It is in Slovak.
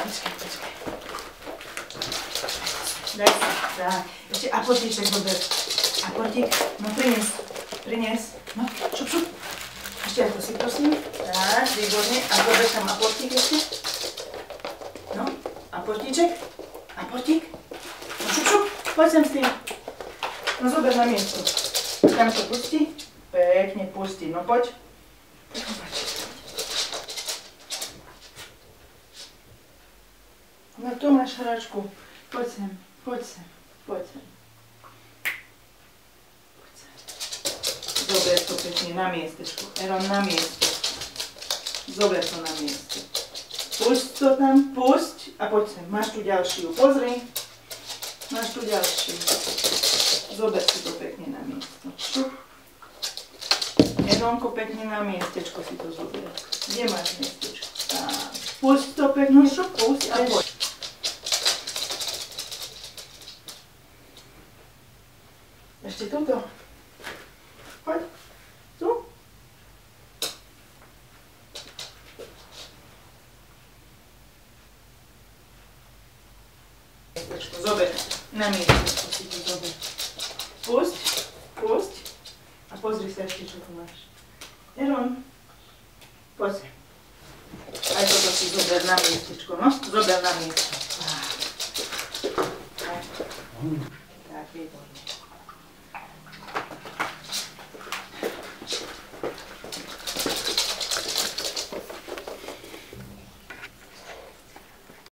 Počkaj. Daj sa, tak. Ešte aportíček zober. Aportík, no prinies. No, šup. Ešte aj to si prosím. Tak, výborne. A zober tam aportík ešte. No, aportíček. Aportík. No šup. Poď sem s tým. No zober na miesto. Tam to pustí. Pekne pustí. No poď. No tu máš hračku. Poď sem. Zober to pekne na miestečko. Eron, na miesto. Zober to na miesto. Pusť to tam, pusť a poď sem. Máš tu ďalšiu. Pozri. Máš tu ďalšiu. Zober si to pekne na miesto. Šup. Eronko, pekne na miestečko si to zober. Kde máš miestečko? Tak. Pusť to pekne, šup, pusť a poď. Ešte túto. Poď. Tu. Zober. Na miestečko si to zober. Pusť. A pozri sa ešte, čo tu máš. Eron. Poď sa. Aj toto si zober na miestečko, no? Zober na miestečko. Tak, výborne.